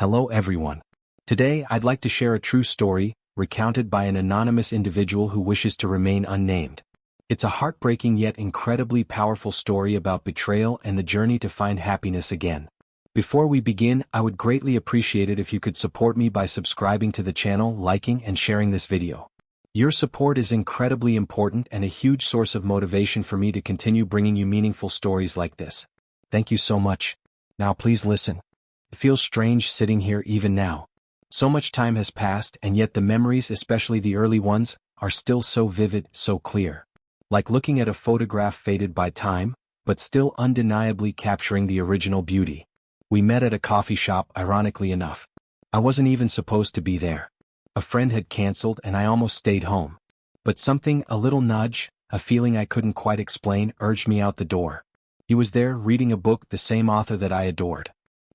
Hello everyone. Today I'd like to share a true story, recounted by an anonymous individual who wishes to remain unnamed. It's a heartbreaking yet incredibly powerful story about betrayal and the journey to find happiness again. Before we begin, I would greatly appreciate it if you could support me by subscribing to the channel, liking and sharing this video. Your support is incredibly important and a huge source of motivation for me to continue bringing you meaningful stories like this. Thank you so much. Now please listen. It feels strange sitting here even now. So much time has passed and yet the memories, especially the early ones, are still so vivid, so clear. Like looking at a photograph faded by time, but still undeniably capturing the original beauty. We met at a coffee shop, ironically enough. I wasn't even supposed to be there. A friend had canceled and I almost stayed home. But something, a little nudge, a feeling I couldn't quite explain, urged me out the door. He was there, reading a book, the same author that I adored.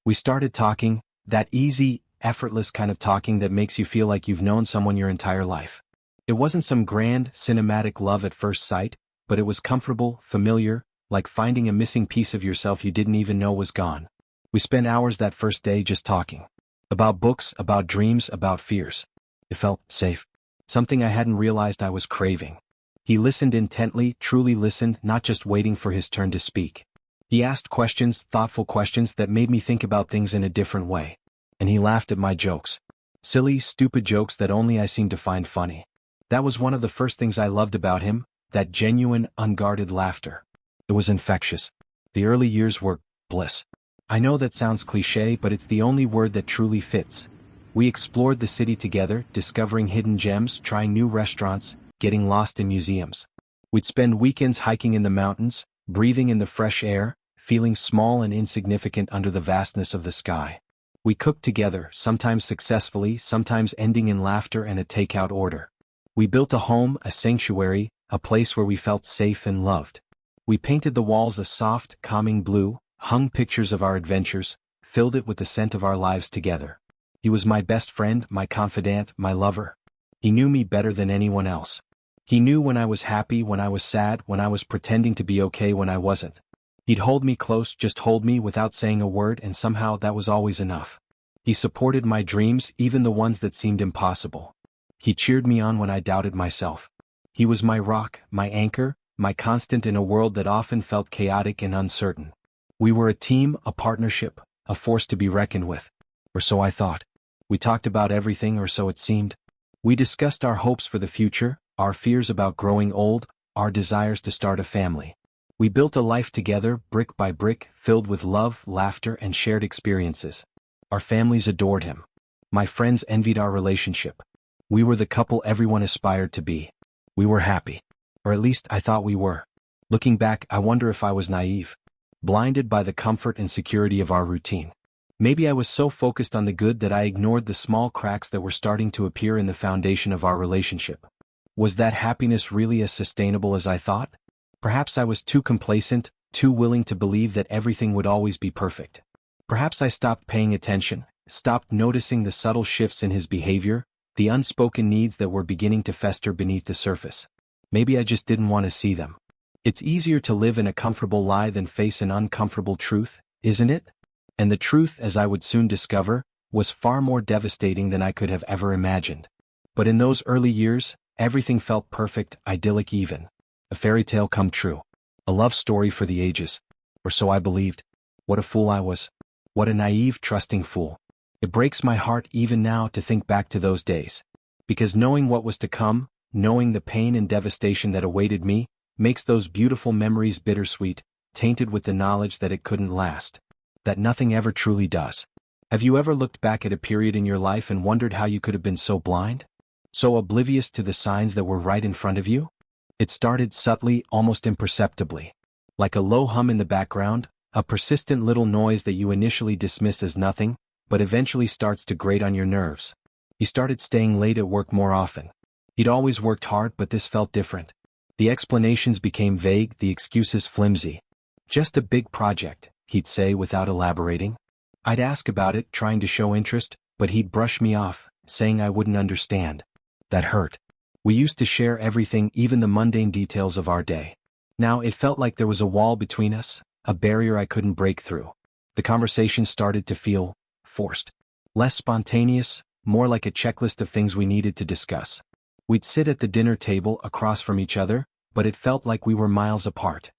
We started talking, that easy, effortless kind of talking that makes you feel like you've known someone your entire life. It wasn't some grand, cinematic love at first sight, but it was comfortable, familiar, like finding a missing piece of yourself you didn't even know was gone. We spent hours that first day just talking. About books, about dreams, about fears. It felt safe. Something I hadn't realized I was craving. He listened intently, truly listened, not just waiting for his turn to speak. He asked questions, thoughtful questions that made me think about things in a different way. And he laughed at my jokes. Silly, stupid jokes that only I seemed to find funny. That was one of the first things I loved about him, that genuine, unguarded laughter. It was infectious. The early years were bliss. I know that sounds cliché, but it's the only word that truly fits. We explored the city together, discovering hidden gems, trying new restaurants, getting lost in museums. We'd spend weekends hiking in the mountains, breathing in the fresh air, feeling small and insignificant under the vastness of the sky. We cooked together, sometimes successfully, sometimes ending in laughter and a takeout order. We built a home, a sanctuary, a place where we felt safe and loved. We painted the walls a soft, calming blue, hung pictures of our adventures, filled it with the scent of our lives together. He was my best friend, my confidant, my lover. He knew me better than anyone else. He knew when I was happy, when I was sad, when I was pretending to be okay when I wasn't. He'd hold me close, just hold me without saying a word, and somehow that was always enough. He supported my dreams, even the ones that seemed impossible. He cheered me on when I doubted myself. He was my rock, my anchor, my constant in a world that often felt chaotic and uncertain. We were a team, a partnership, a force to be reckoned with. Or so I thought. We talked about everything, or so it seemed. We discussed our hopes for the future, our fears about growing old, our desires to start a family. We built a life together, brick by brick, filled with love, laughter, and shared experiences. Our families adored him. My friends envied our relationship. We were the couple everyone aspired to be. We were happy. Or at least I thought we were. Looking back, I wonder if I was naive. Blinded by the comfort and security of our routine. Maybe I was so focused on the good that I ignored the small cracks that were starting to appear in the foundation of our relationship. Was that happiness really as sustainable as I thought? Perhaps I was too complacent, too willing to believe that everything would always be perfect. Perhaps I stopped paying attention, stopped noticing the subtle shifts in his behavior, the unspoken needs that were beginning to fester beneath the surface. Maybe I just didn't want to see them. It's easier to live in a comfortable lie than face an uncomfortable truth, isn't it? And the truth, as I would soon discover, was far more devastating than I could have ever imagined. But in those early years, everything felt perfect, idyllic even. A fairy tale come true. A love story for the ages. Or so I believed. What a fool I was. What a naive, trusting fool. It breaks my heart even now to think back to those days. Because knowing what was to come, knowing the pain and devastation that awaited me, makes those beautiful memories bittersweet, tainted with the knowledge that it couldn't last. That nothing ever truly does. Have you ever looked back at a period in your life and wondered how you could have been so blind? So oblivious to the signs that were right in front of you? It started subtly, almost imperceptibly. Like a low hum in the background, a persistent little noise that you initially dismiss as nothing, but eventually starts to grate on your nerves. He started staying late at work more often. He'd always worked hard, but this felt different. The explanations became vague, the excuses flimsy. Just a big project, he'd say without elaborating. I'd ask about it, trying to show interest, but he'd brush me off, saying I wouldn't understand. That hurt. We used to share everything, even the mundane details of our day. Now it felt like there was a wall between us, a barrier I couldn't break through. The conversation started to feel forced. Less spontaneous, more like a checklist of things we needed to discuss. We'd sit at the dinner table across from each other, but it felt like we were miles apart.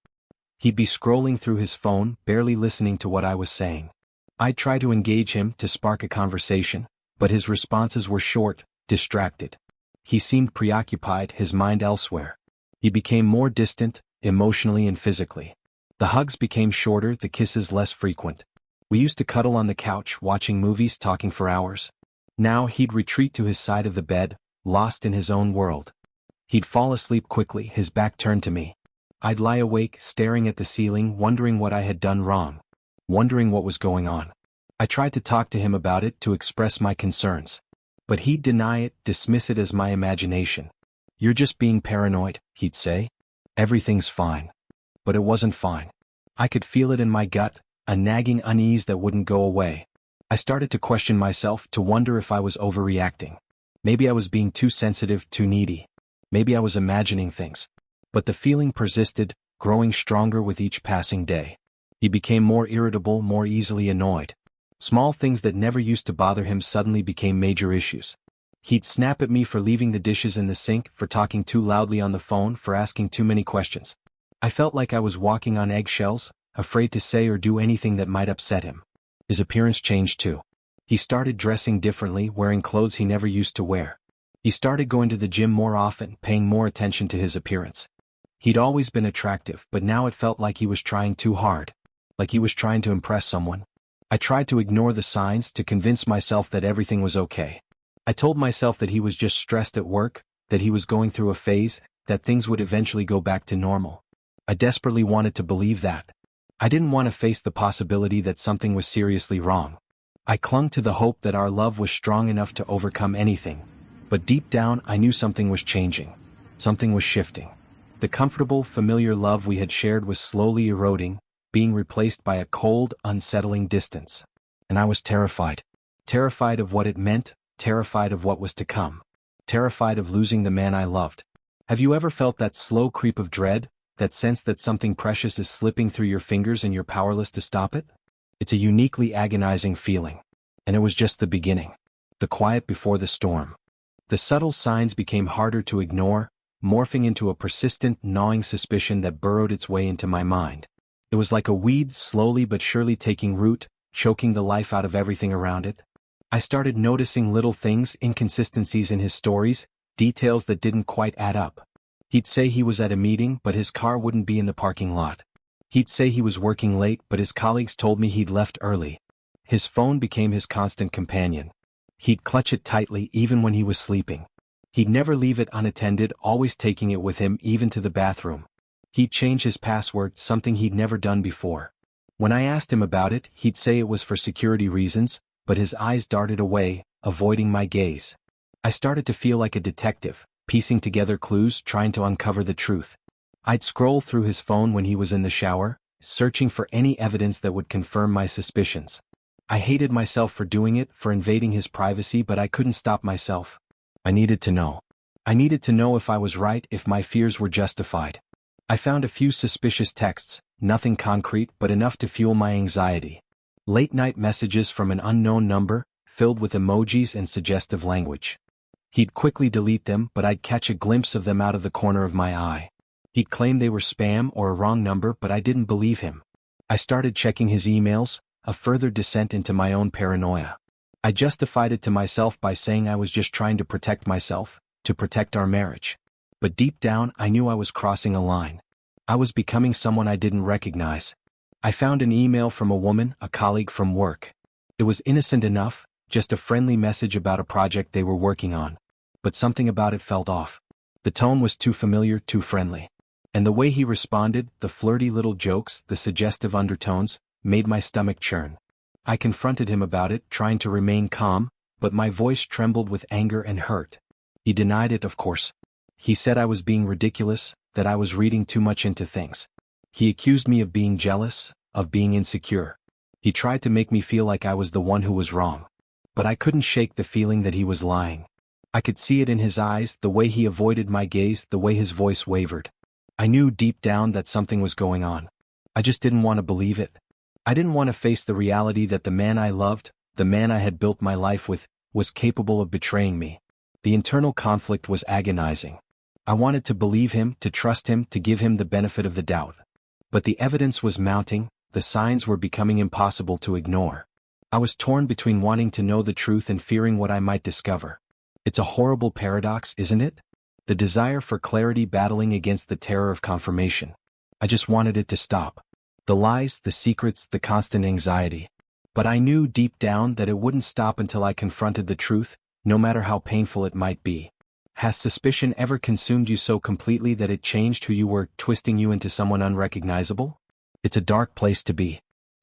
He'd be scrolling through his phone, barely listening to what I was saying. I'd try to engage him to spark a conversation, but his responses were short, distracted. He seemed preoccupied, his mind elsewhere. He became more distant, emotionally and physically. The hugs became shorter, the kisses less frequent. We used to cuddle on the couch, watching movies, talking for hours. Now he'd retreat to his side of the bed, lost in his own world. He'd fall asleep quickly, his back turned to me. I'd lie awake, staring at the ceiling, wondering what I had done wrong. Wondering what was going on. I tried to talk to him about it, to express my concerns. But he'd deny it, dismiss it as my imagination. "You're just being paranoid," he'd say. "Everything's fine." But it wasn't fine. I could feel it in my gut, a nagging unease that wouldn't go away. I started to question myself, to wonder if I was overreacting. Maybe I was being too sensitive, too needy. Maybe I was imagining things. But the feeling persisted, growing stronger with each passing day. He became more irritable, more easily annoyed. Small things that never used to bother him suddenly became major issues. He'd snap at me for leaving the dishes in the sink, for talking too loudly on the phone, for asking too many questions. I felt like I was walking on eggshells, afraid to say or do anything that might upset him. His appearance changed too. He started dressing differently, wearing clothes he never used to wear. He started going to the gym more often, paying more attention to his appearance. He'd always been attractive, but now it felt like he was trying too hard. Like he was trying to impress someone. I tried to ignore the signs, to convince myself that everything was okay. I told myself that he was just stressed at work, that he was going through a phase, that things would eventually go back to normal. I desperately wanted to believe that. I didn't want to face the possibility that something was seriously wrong. I clung to the hope that our love was strong enough to overcome anything. But deep down I knew something was changing. Something was shifting. The comfortable, familiar love we had shared was slowly eroding, being replaced by a cold, unsettling distance. And I was terrified. Terrified of what it meant, terrified of what was to come. Terrified of losing the man I loved. Have you ever felt that slow creep of dread, that sense that something precious is slipping through your fingers and you're powerless to stop it? It's a uniquely agonizing feeling. And it was just the beginning. The quiet before the storm. The subtle signs became harder to ignore, morphing into a persistent, gnawing suspicion that burrowed its way into my mind. It was like a weed, slowly but surely taking root, choking the life out of everything around it. I started noticing little things, inconsistencies in his stories, details that didn't quite add up. He'd say he was at a meeting, but his car wouldn't be in the parking lot. He'd say he was working late, but his colleagues told me he'd left early. His phone became his constant companion. He'd clutch it tightly even when he was sleeping. He'd never leave it unattended, always taking it with him even to the bathroom. He'd change his password, something he'd never done before. When I asked him about it, he'd say it was for security reasons, but his eyes darted away, avoiding my gaze. I started to feel like a detective, piecing together clues, trying to uncover the truth. I'd scroll through his phone when he was in the shower, searching for any evidence that would confirm my suspicions. I hated myself for doing it, for invading his privacy, but I couldn't stop myself. I needed to know. I needed to know if I was right, if my fears were justified. I found a few suspicious texts, nothing concrete but enough to fuel my anxiety. Late-night messages from an unknown number, filled with emojis and suggestive language. He'd quickly delete them, but I'd catch a glimpse of them out of the corner of my eye. He'd claim they were spam or a wrong number, but I didn't believe him. I started checking his emails, a further descent into my own paranoia. I justified it to myself by saying I was just trying to protect myself, to protect our marriage. But deep down I knew I was crossing a line. I was becoming someone I didn't recognize. I found an email from a woman, a colleague from work. It was innocent enough, just a friendly message about a project they were working on. But something about it felt off. The tone was too familiar, too friendly. And the way he responded, the flirty little jokes, the suggestive undertones, made my stomach churn. I confronted him about it, trying to remain calm, but my voice trembled with anger and hurt. He denied it, of course. He said I was being ridiculous, that I was reading too much into things. He accused me of being jealous, of being insecure. He tried to make me feel like I was the one who was wrong. But I couldn't shake the feeling that he was lying. I could see it in his eyes, the way he avoided my gaze, the way his voice wavered. I knew deep down that something was going on. I just didn't want to believe it. I didn't want to face the reality that the man I loved, the man I had built my life with, was capable of betraying me. The internal conflict was agonizing. I wanted to believe him, to trust him, to give him the benefit of the doubt. But the evidence was mounting, the signs were becoming impossible to ignore. I was torn between wanting to know the truth and fearing what I might discover. It's a horrible paradox, isn't it? The desire for clarity battling against the terror of confirmation. I just wanted it to stop. The lies, the secrets, the constant anxiety. But I knew deep down that it wouldn't stop until I confronted the truth, no matter how painful it might be. Has suspicion ever consumed you so completely that it changed who you were, twisting you into someone unrecognizable? It's a dark place to be.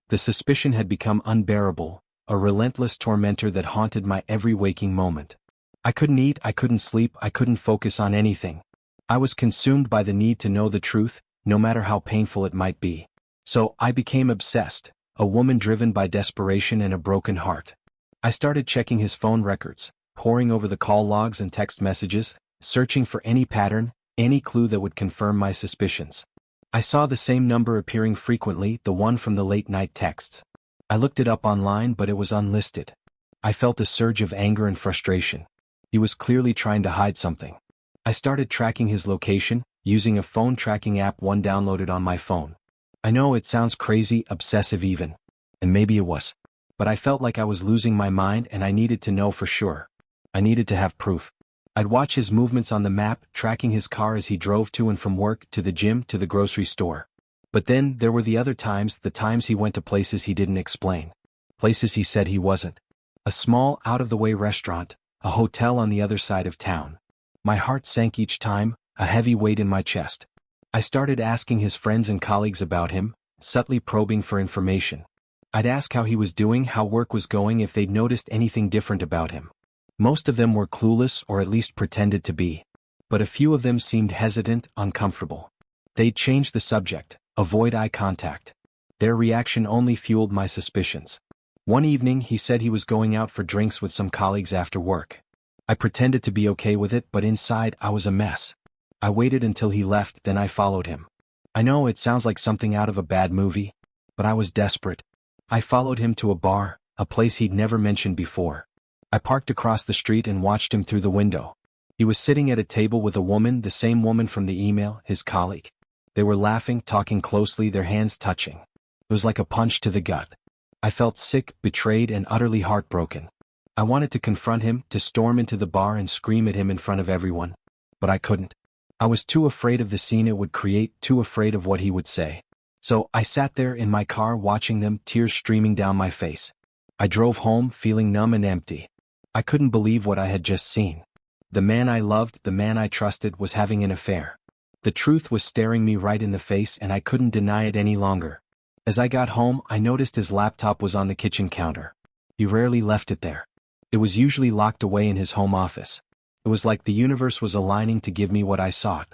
The suspicion had become unbearable, a relentless tormentor that haunted my every waking moment. I couldn't eat, I couldn't sleep, I couldn't focus on anything. I was consumed by the need to know the truth, no matter how painful it might be. So I became obsessed, a woman driven by desperation and a broken heart. I started checking his phone records, poring over the call logs and text messages, searching for any pattern, any clue that would confirm my suspicions. I saw the same number appearing frequently, the one from the late-night texts. I looked it up online, but it was unlisted. I felt a surge of anger and frustration. He was clearly trying to hide something. I started tracking his location, using a phone tracking app one downloaded on my phone. I know it sounds crazy, obsessive even. And maybe it was. But I felt like I was losing my mind and I needed to know for sure. I needed to have proof. I'd watch his movements on the map, tracking his car as he drove to and from work, to the gym, to the grocery store. But then there were the other times, the times he went to places he didn't explain. Places he said he wasn't. A small, out-of-the-way restaurant, a hotel on the other side of town. My heart sank each time, a heavy weight in my chest. I started asking his friends and colleagues about him, subtly probing for information. I'd ask how he was doing, how work was going, if they'd noticed anything different about him. Most of them were clueless or at least pretended to be. But a few of them seemed hesitant, uncomfortable. They'd change the subject, avoid eye contact. Their reaction only fueled my suspicions. One evening he said he was going out for drinks with some colleagues after work. I pretended to be okay with it, but inside I was a mess. I waited until he left, then I followed him. I know it sounds like something out of a bad movie, but I was desperate. I followed him to a bar, a place he'd never mentioned before. I parked across the street and watched him through the window. He was sitting at a table with a woman, the same woman from the email, his colleague. They were laughing, talking closely, their hands touching. It was like a punch to the gut. I felt sick, betrayed, and utterly heartbroken. I wanted to confront him, to storm into the bar and scream at him in front of everyone. But I couldn't. I was too afraid of the scene it would create, too afraid of what he would say. So I sat there in my car watching them, tears streaming down my face. I drove home, feeling numb and empty. I couldn't believe what I had just seen. The man I loved, the man I trusted, was having an affair. The truth was staring me right in the face and I couldn't deny it any longer. As I got home, I noticed his laptop was on the kitchen counter. He rarely left it there. It was usually locked away in his home office. It was like the universe was aligning to give me what I sought.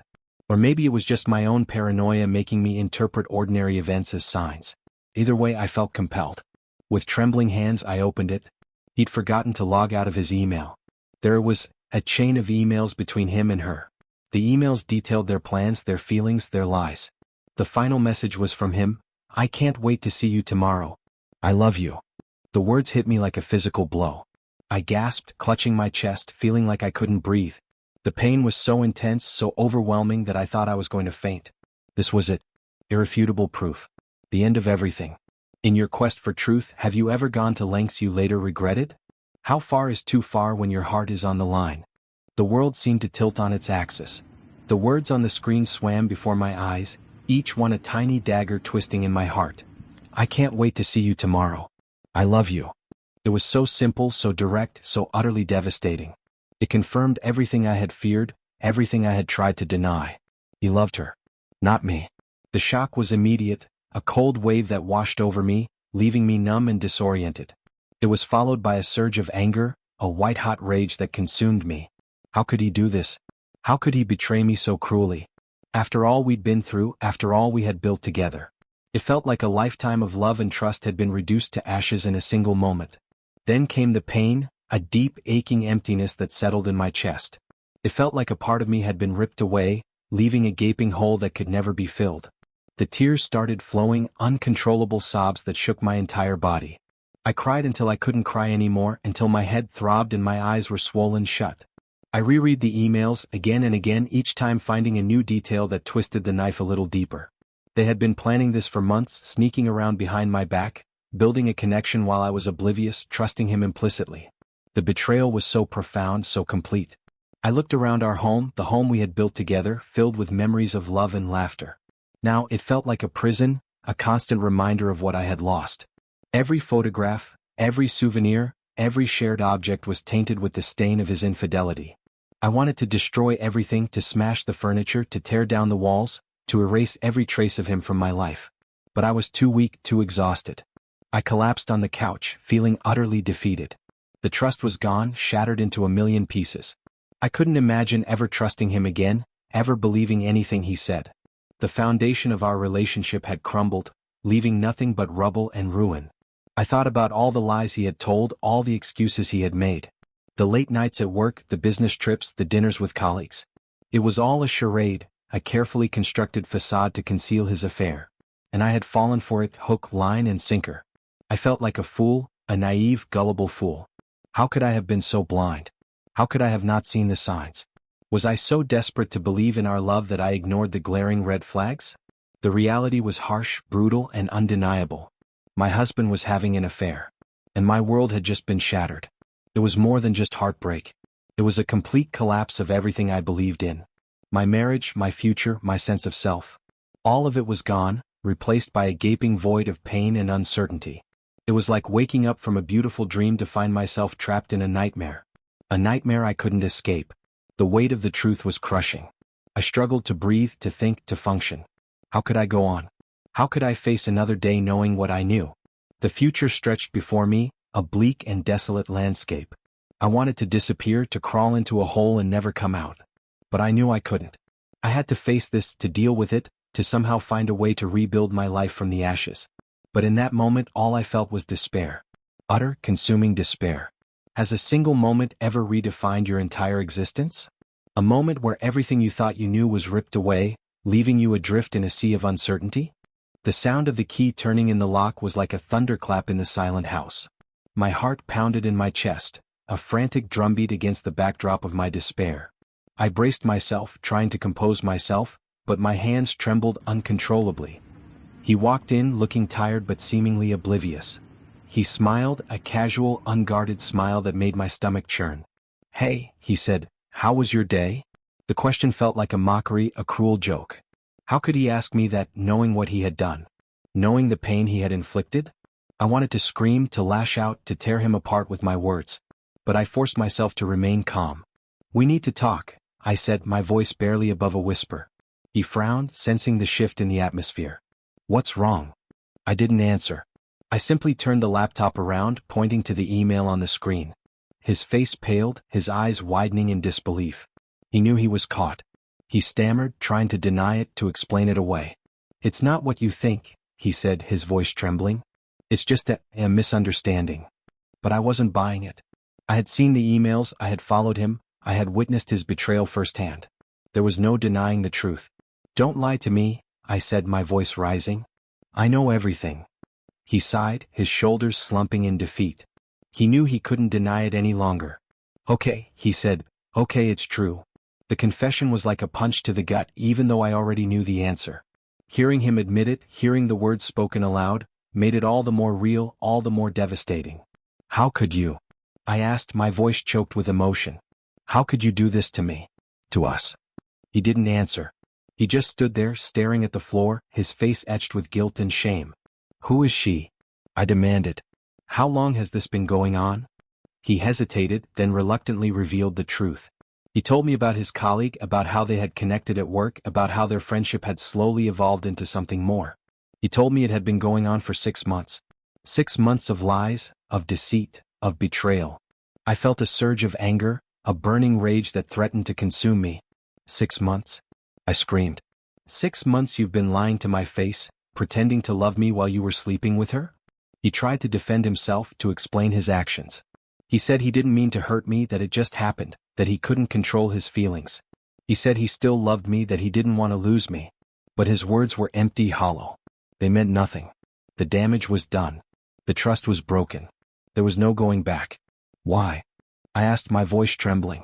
Or maybe it was just my own paranoia making me interpret ordinary events as signs. Either way, I felt compelled. With trembling hands, I opened it. He'd forgotten to log out of his email. There was a chain of emails between him and her. The emails detailed their plans, their feelings, their lies. The final message was from him: "I can't wait to see you tomorrow. I love you." The words hit me like a physical blow. I gasped, clutching my chest, feeling like I couldn't breathe. The pain was so intense, so overwhelming that I thought I was going to faint. This was it. Irrefutable proof. The end of everything. In your quest for truth, have you ever gone to lengths you later regretted? How far is too far when your heart is on the line? The world seemed to tilt on its axis. The words on the screen swam before my eyes, each one a tiny dagger twisting in my heart. I can't wait to see you tomorrow. I love you. It was so simple, so direct, so utterly devastating. It confirmed everything I had feared, everything I had tried to deny. He loved her. Not me. The shock was immediate, a cold wave that washed over me, leaving me numb and disoriented. It was followed by a surge of anger, a white-hot rage that consumed me. How could he do this? How could he betray me so cruelly? After all we'd been through, after all we had built together. It felt like a lifetime of love and trust had been reduced to ashes in a single moment. Then came the pain, a deep, aching emptiness that settled in my chest. It felt like a part of me had been ripped away, leaving a gaping hole that could never be filled. The tears started flowing, uncontrollable sobs that shook my entire body. I cried until I couldn't cry anymore, until my head throbbed and my eyes were swollen shut. I reread the emails again and again, each time finding a new detail that twisted the knife a little deeper. They had been planning this for months, sneaking around behind my back, building a connection while I was oblivious, trusting him implicitly. The betrayal was so profound, so complete. I looked around our home, the home we had built together, filled with memories of love and laughter. Now it felt like a prison, a constant reminder of what I had lost. Every photograph, every souvenir, every shared object was tainted with the stain of his infidelity. I wanted to destroy everything, to smash the furniture, to tear down the walls, to erase every trace of him from my life. But I was too weak, too exhausted. I collapsed on the couch, feeling utterly defeated. The trust was gone, shattered into a million pieces. I couldn't imagine ever trusting him again, ever believing anything he said. The foundation of our relationship had crumbled, leaving nothing but rubble and ruin. I thought about all the lies he had told, all the excuses he had made. The late nights at work, the business trips, the dinners with colleagues. It was all a charade, a carefully constructed facade to conceal his affair. And I had fallen for it, hook, line, and sinker. I felt like a fool, a naive, gullible fool. How could I have been so blind? How could I have not seen the signs? Was I so desperate to believe in our love that I ignored the glaring red flags? The reality was harsh, brutal, and undeniable. My husband was having an affair. And my world had just been shattered. It was more than just heartbreak. It was a complete collapse of everything I believed in. My marriage, my future, my sense of self. All of it was gone, replaced by a gaping void of pain and uncertainty. It was like waking up from a beautiful dream to find myself trapped in a nightmare. A nightmare I couldn't escape. The weight of the truth was crushing. I struggled to breathe, to think, to function. How could I go on? How could I face another day knowing what I knew? The future stretched before me, a bleak and desolate landscape. I wanted to disappear, to crawl into a hole and never come out. But I knew I couldn't. I had to face this, to deal with it, to somehow find a way to rebuild my life from the ashes. But in that moment all I felt was despair. Utter, consuming despair. Has a single moment ever redefined your entire existence? A moment where everything you thought you knew was ripped away, leaving you adrift in a sea of uncertainty? The sound of the key turning in the lock was like a thunderclap in the silent house. My heart pounded in my chest, a frantic drumbeat against the backdrop of my despair. I braced myself, trying to compose myself, but my hands trembled uncontrollably. He walked in, looking tired but seemingly oblivious. He smiled, a casual, unguarded smile that made my stomach churn. "Hey," he said, "how was your day?" The question felt like a mockery, a cruel joke. How could he ask me that, knowing what he had done? Knowing the pain he had inflicted? I wanted to scream, to lash out, to tear him apart with my words. But I forced myself to remain calm. "We need to talk," I said, my voice barely above a whisper. He frowned, sensing the shift in the atmosphere. "What's wrong?" I didn't answer. I simply turned the laptop around, pointing to the email on the screen. His face paled, his eyes widening in disbelief. He knew he was caught. He stammered, trying to deny it, to explain it away. "It's not what you think," he said, his voice trembling. "It's just a misunderstanding." But I wasn't buying it. I had seen the emails, I had followed him, I had witnessed his betrayal firsthand. There was no denying the truth. "Don't lie to me," I said, my voice rising. "I know everything." He sighed, his shoulders slumping in defeat. He knew he couldn't deny it any longer. "Okay," he said, "okay, it's true." The confession was like a punch to the gut, even though I already knew the answer. Hearing him admit it, hearing the words spoken aloud, made it all the more real, all the more devastating. "How could you?" I asked, my voice choked with emotion. "How could you do this to me? To us?" He didn't answer. He just stood there, staring at the floor, his face etched with guilt and shame. "Who is she?" I demanded. "How long has this been going on?" He hesitated, then reluctantly revealed the truth. He told me about his colleague, about how they had connected at work, about how their friendship had slowly evolved into something more. He told me it had been going on for 6 months. 6 months of lies, of deceit, of betrayal. I felt a surge of anger, a burning rage that threatened to consume me. 6 months? I screamed. 6 months you've been lying to my face, pretending to love me while you were sleeping with her? He tried to defend himself, to explain his actions. He said he didn't mean to hurt me, that it just happened, that he couldn't control his feelings. He said he still loved me, that he didn't want to lose me. But his words were empty, hollow. They meant nothing. The damage was done. The trust was broken. There was no going back. Why? I asked, my voice trembling.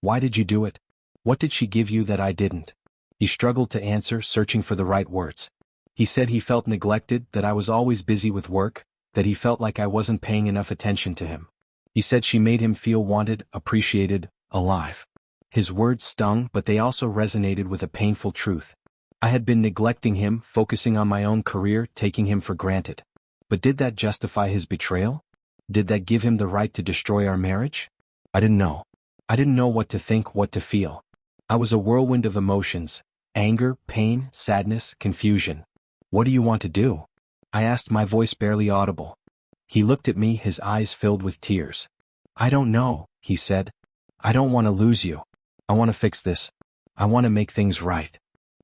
Why did you do it? What did she give you that I didn't? He struggled to answer, searching for the right words. He said he felt neglected, that I was always busy with work, that he felt like I wasn't paying enough attention to him. He said she made him feel wanted, appreciated, alive. His words stung, but they also resonated with a painful truth. I had been neglecting him, focusing on my own career, taking him for granted. But did that justify his betrayal? Did that give him the right to destroy our marriage? I didn't know. I didn't know what to think, what to feel. I was a whirlwind of emotions: anger, pain, sadness, confusion. What do you want to do? I asked, my voice barely audible. He looked at me, his eyes filled with tears. I don't know, he said. I don't want to lose you. I want to fix this. I want to make things right.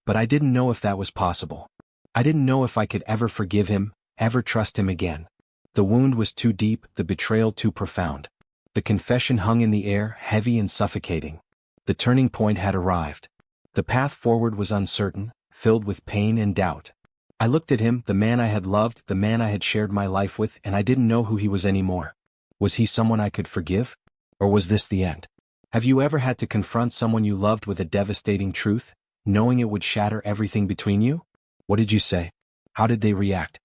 But I didn't know if that was possible. I didn't know if I could ever forgive him, ever trust him again. The wound was too deep, the betrayal too profound. The confession hung in the air, heavy and suffocating. The turning point had arrived. The path forward was uncertain, filled with pain and doubt. I looked at him, the man I had loved, the man I had shared my life with, and I didn't know who he was anymore. Was he someone I could forgive? Or was this the end? Have you ever had to confront someone you loved with a devastating truth, knowing it would shatter everything between you? What did you say? How did they react?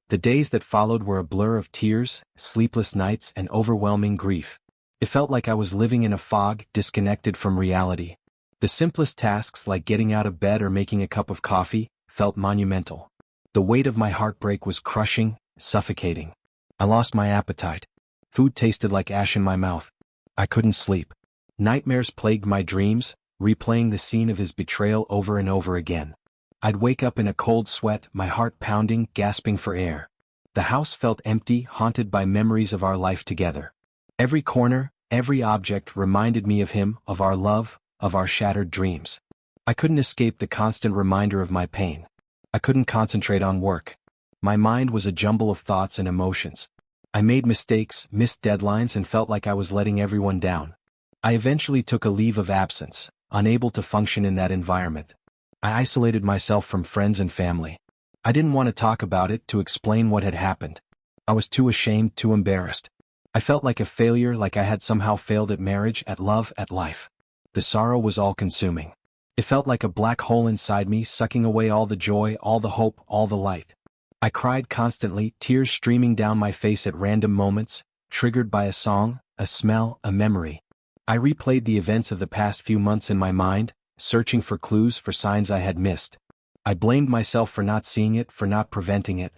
The days that followed were a blur of tears, sleepless nights, and overwhelming grief. It felt like I was living in a fog, disconnected from reality. The simplest tasks, like getting out of bed or making a cup of coffee, felt monumental. The weight of my heartbreak was crushing, suffocating. I lost my appetite. Food tasted like ash in my mouth. I couldn't sleep. Nightmares plagued my dreams, replaying the scene of his betrayal over and over again. I'd wake up in a cold sweat, my heart pounding, gasping for air. The house felt empty, haunted by memories of our life together. Every corner, every object reminded me of him, of our love, of our shattered dreams. I couldn't escape the constant reminder of my pain. I couldn't concentrate on work. My mind was a jumble of thoughts and emotions. I made mistakes, missed deadlines, and felt like I was letting everyone down. I eventually took a leave of absence, unable to function in that environment. I isolated myself from friends and family. I didn't want to talk about it, to explain what had happened. I was too ashamed, too embarrassed. I felt like a failure, like I had somehow failed at marriage, at love, at life. The sorrow was all-consuming. It felt like a black hole inside me, sucking away all the joy, all the hope, all the light. I cried constantly, tears streaming down my face at random moments, triggered by a song, a smell, a memory. I replayed the events of the past few months in my mind, searching for clues, for signs I had missed. I blamed myself for not seeing it, for not preventing it.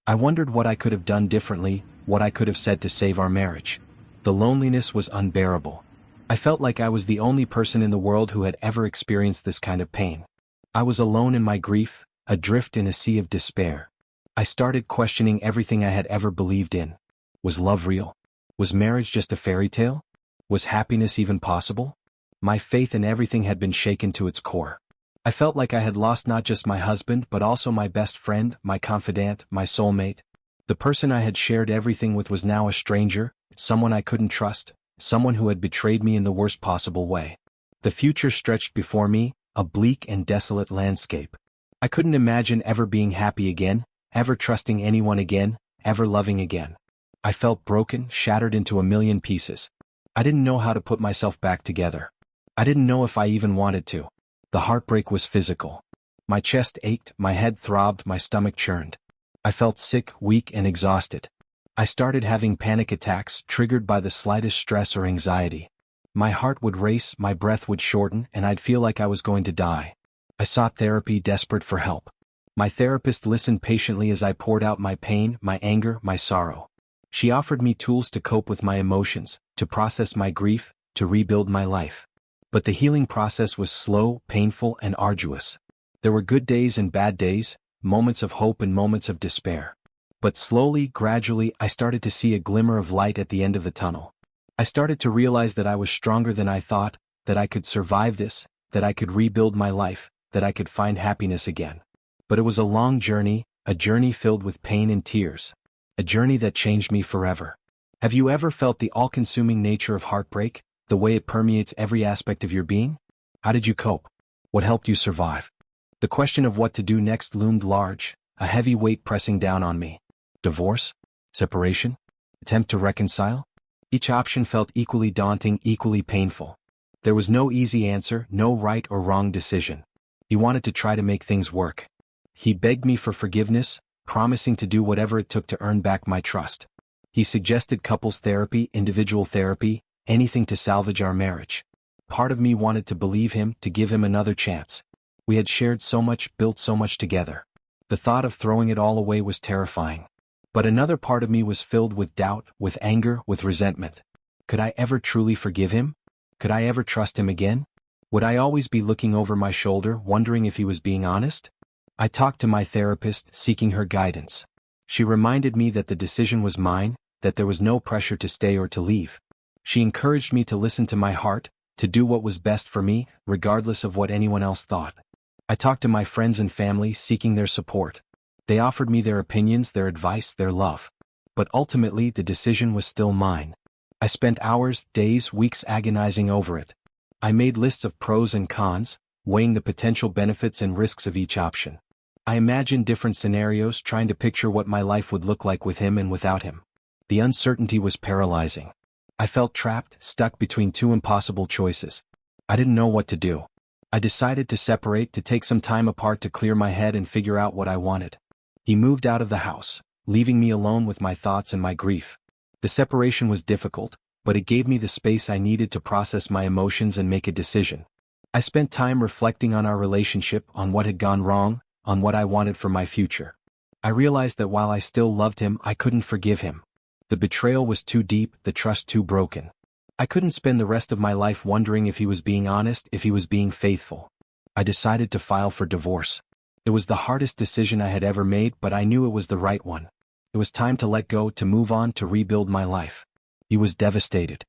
I wondered what I could have done differently, what I could have said to save our marriage. The loneliness was unbearable. I felt like I was the only person in the world who had ever experienced this kind of pain. I was alone in my grief, adrift in a sea of despair. I started questioning everything I had ever believed in. Was love real? Was marriage just a fairy tale? Was happiness even possible? My faith in everything had been shaken to its core. I felt like I had lost not just my husband but also my best friend, my confidant, my soulmate. The person I had shared everything with was now a stranger, someone I couldn't trust, someone who had betrayed me in the worst possible way. The future stretched before me, a bleak and desolate landscape. I couldn't imagine ever being happy again, ever trusting anyone again, ever loving again. I felt broken, shattered into a million pieces. I didn't know how to put myself back together. I didn't know if I even wanted to. The heartbreak was physical. My chest ached, my head throbbed, my stomach churned. I felt sick, weak, and exhausted. I started having panic attacks, triggered by the slightest stress or anxiety. My heart would race, my breath would shorten, and I'd feel like I was going to die. I sought therapy, desperate for help. My therapist listened patiently as I poured out my pain, my anger, my sorrow. She offered me tools to cope with my emotions, to process my grief, to rebuild my life. But the healing process was slow, painful, and arduous. There were good days and bad days, moments of hope and moments of despair. But slowly, gradually, I started to see a glimmer of light at the end of the tunnel. I started to realize that I was stronger than I thought, that I could survive this, that I could rebuild my life, that I could find happiness again. But it was a long journey, a journey filled with pain and tears. A journey that changed me forever. Have you ever felt the all-consuming nature of heartbreak, the way it permeates every aspect of your being? How did you cope? What helped you survive? The question of what to do next loomed large, a heavy weight pressing down on me. Divorce? Separation? Attempt to reconcile? Each option felt equally daunting, equally painful. There was no easy answer, no right or wrong decision. He wanted to try to make things work. He begged me for forgiveness, promising to do whatever it took to earn back my trust. He suggested couples therapy, individual therapy, anything to salvage our marriage. Part of me wanted to believe him, to give him another chance. We had shared so much, built so much together. The thought of throwing it all away was terrifying. But another part of me was filled with doubt, with anger, with resentment. Could I ever truly forgive him? Could I ever trust him again? Would I always be looking over my shoulder, wondering if he was being honest? I talked to my therapist, seeking her guidance. She reminded me that the decision was mine, that there was no pressure to stay or to leave. She encouraged me to listen to my heart, to do what was best for me, regardless of what anyone else thought. I talked to my friends and family, seeking their support. They offered me their opinions, their advice, their love. But ultimately, the decision was still mine. I spent hours, days, weeks agonizing over it. I made lists of pros and cons, weighing the potential benefits and risks of each option. I imagined different scenarios, trying to picture what my life would look like with him and without him. The uncertainty was paralyzing. I felt trapped, stuck between two impossible choices. I didn't know what to do. I decided to separate, to take some time apart to clear my head and figure out what I wanted. He moved out of the house, leaving me alone with my thoughts and my grief. The separation was difficult, but it gave me the space I needed to process my emotions and make a decision. I spent time reflecting on our relationship, on what had gone wrong, on what I wanted for my future. I realized that while I still loved him, I couldn't forgive him. The betrayal was too deep, the trust too broken. I couldn't spend the rest of my life wondering if he was being honest, if he was being faithful. I decided to file for divorce. It was the hardest decision I had ever made, but I knew it was the right one. It was time to let go, to move on, to rebuild my life. He was devastated.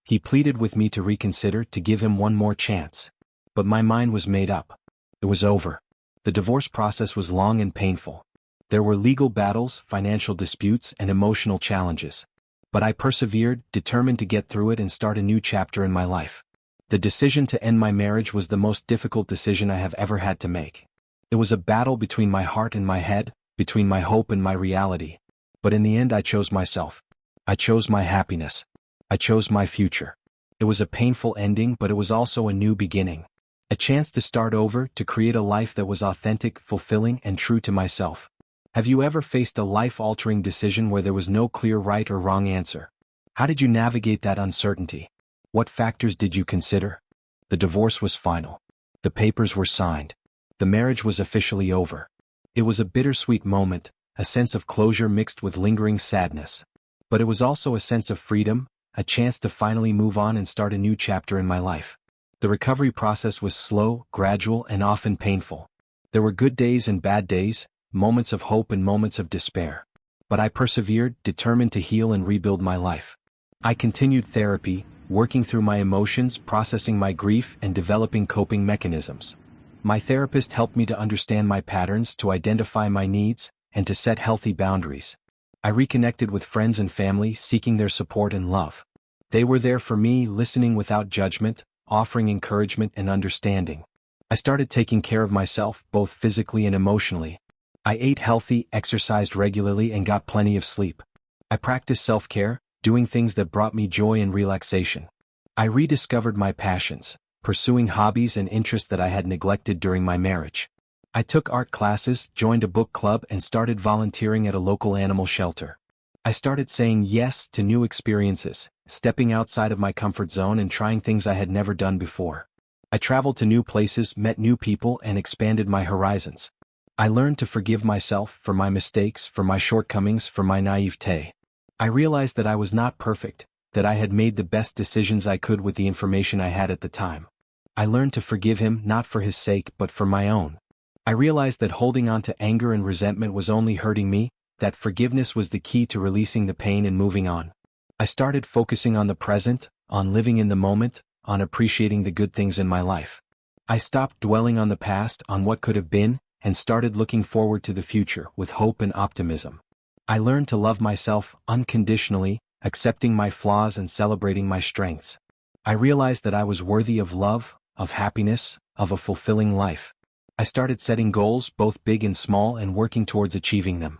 He pleaded with me to reconsider, to give him one more chance. But my mind was made up. It was over. The divorce process was long and painful. There were legal battles, financial disputes, and emotional challenges. But I persevered, determined to get through it and start a new chapter in my life. The decision to end my marriage was the most difficult decision I have ever had to make. It was a battle between my heart and my head, between my hope and my reality. But in the end, I chose myself. I chose my happiness. I chose my future. It was a painful ending, but it was also a new beginning. A chance to start over, to create a life that was authentic, fulfilling, and true to myself. Have you ever faced a life-altering decision where there was no clear right or wrong answer? How did you navigate that uncertainty? What factors did you consider? The divorce was final. The papers were signed. The marriage was officially over. It was a bittersweet moment, a sense of closure mixed with lingering sadness. But it was also a sense of freedom, a chance to finally move on and start a new chapter in my life. The recovery process was slow, gradual, and often painful. There were good days and bad days, moments of hope and moments of despair. But I persevered, determined to heal and rebuild my life. I continued therapy, working through my emotions, processing my grief, and developing coping mechanisms. My therapist helped me to understand my patterns, to identify my needs, and to set healthy boundaries. I reconnected with friends and family, seeking their support and love. They were there for me, listening without judgment, offering encouragement and understanding. I started taking care of myself, both physically and emotionally. I ate healthy, exercised regularly, and got plenty of sleep. I practiced self-care, doing things that brought me joy and relaxation. I rediscovered my passions, pursuing hobbies and interests that I had neglected during my marriage. I took art classes, joined a book club, and started volunteering at a local animal shelter. I started saying yes to new experiences, stepping outside of my comfort zone and trying things I had never done before. I traveled to new places, met new people, and expanded my horizons. I learned to forgive myself for my mistakes, for my shortcomings, for my naivete. I realized that I was not perfect, that I had made the best decisions I could with the information I had at the time. I learned to forgive him not for his sake but for my own. I realized that holding on to anger and resentment was only hurting me, that forgiveness was the key to releasing the pain and moving on. I started focusing on the present, on living in the moment, on appreciating the good things in my life. I stopped dwelling on the past, on what could have been, and started looking forward to the future with hope and optimism. I learned to love myself unconditionally, accepting my flaws and celebrating my strengths. I realized that I was worthy of love, of happiness, of a fulfilling life. I started setting goals, both big and small, and working towards achieving them.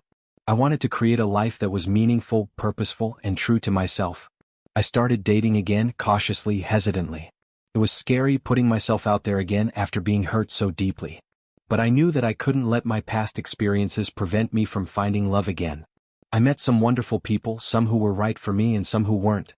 I wanted to create a life that was meaningful, purposeful, and true to myself. I started dating again, cautiously, hesitantly. It was scary putting myself out there again after being hurt so deeply. But I knew that I couldn't let my past experiences prevent me from finding love again. I met some wonderful people, some who were right for me and some who weren't.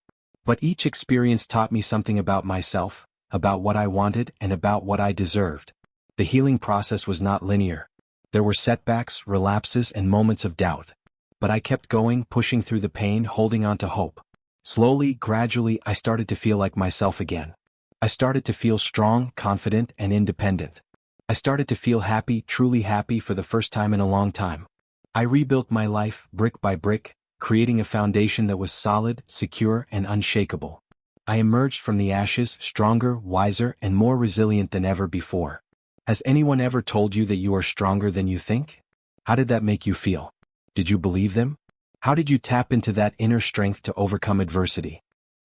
But each experience taught me something about myself, about what I wanted, and about what I deserved. The healing process was not linear. There were setbacks, relapses, and moments of doubt. But I kept going, pushing through the pain, holding on to hope. Slowly, gradually, I started to feel like myself again. I started to feel strong, confident, and independent. I started to feel happy, truly happy for the first time in a long time. I rebuilt my life, brick by brick, creating a foundation that was solid, secure, and unshakable. I emerged from the ashes, stronger, wiser, and more resilient than ever before. Has anyone ever told you that you are stronger than you think? How did that make you feel? Did you believe them? How did you tap into that inner strength to overcome adversity?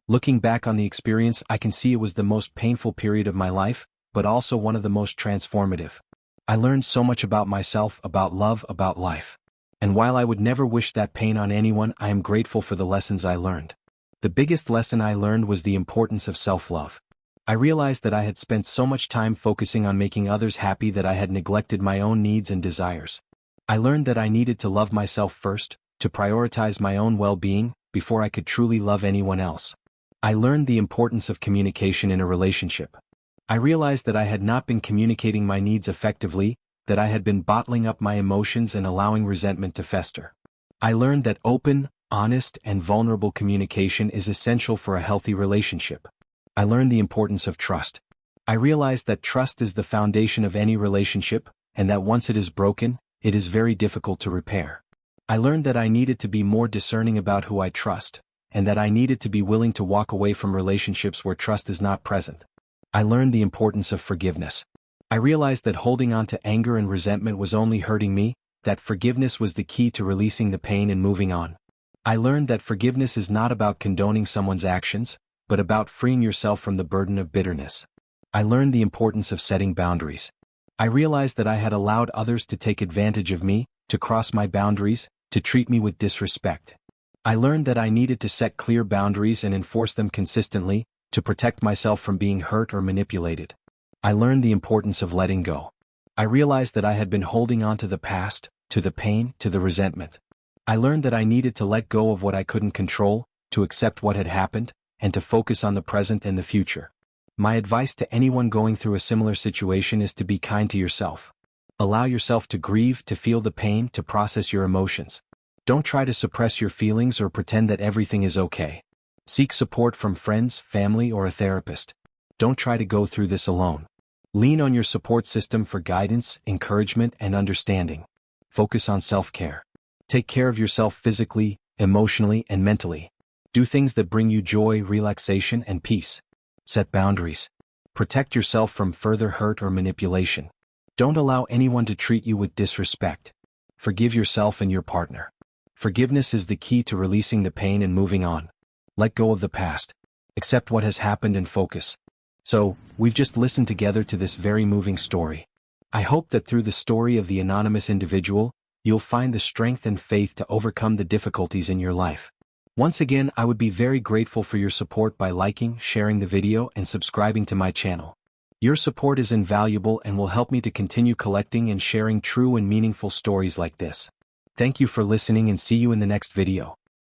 Looking back on the experience, I can see it was the most painful period of my life, but also one of the most transformative. I learned so much about myself, about love, about life. And while I would never wish that pain on anyone, I am grateful for the lessons I learned. The biggest lesson I learned was the importance of self-love. I realized that I had spent so much time focusing on making others happy that I had neglected my own needs and desires. I learned that I needed to love myself first, to prioritize my own well-being, before I could truly love anyone else. I learned the importance of communication in a relationship. I realized that I had not been communicating my needs effectively, that I had been bottling up my emotions and allowing resentment to fester. I learned that open, honest, and vulnerable communication is essential for a healthy relationship. I learned the importance of trust. I realized that trust is the foundation of any relationship, and that once it is broken, it is very difficult to repair. I learned that I needed to be more discerning about who I trust, and that I needed to be willing to walk away from relationships where trust is not present. I learned the importance of forgiveness. I realized that holding on to anger and resentment was only hurting me, that forgiveness was the key to releasing the pain and moving on. I learned that forgiveness is not about condoning someone's actions, but about freeing yourself from the burden of bitterness. I learned the importance of setting boundaries. I realized that I had allowed others to take advantage of me, to cross my boundaries, to treat me with disrespect. I learned that I needed to set clear boundaries and enforce them consistently, to protect myself from being hurt or manipulated. I learned the importance of letting go. I realized that I had been holding on to the past, to the pain, to the resentment. I learned that I needed to let go of what I couldn't control, to accept what had happened, and to focus on the present and the future. My advice to anyone going through a similar situation is to be kind to yourself. Allow yourself to grieve, to feel the pain, to process your emotions. Don't try to suppress your feelings or pretend that everything is okay. Seek support from friends, family, or a therapist. Don't try to go through this alone. Lean on your support system for guidance, encouragement, and understanding. Focus on self-care. Take care of yourself physically, emotionally, and mentally. Do things that bring you joy, relaxation, and peace. Set boundaries. Protect yourself from further hurt or manipulation. Don't allow anyone to treat you with disrespect. Forgive yourself and your partner. Forgiveness is the key to releasing the pain and moving on. Let go of the past. Accept what has happened and focus. So, we've just listened together to this very moving story. I hope that through the story of the anonymous individual, you'll find the strength and faith to overcome the difficulties in your life. Once again, I would be very grateful for your support by liking, sharing the video, and subscribing to my channel. Your support is invaluable and will help me to continue collecting and sharing true and meaningful stories like this. Thank you for listening and see you in the next video.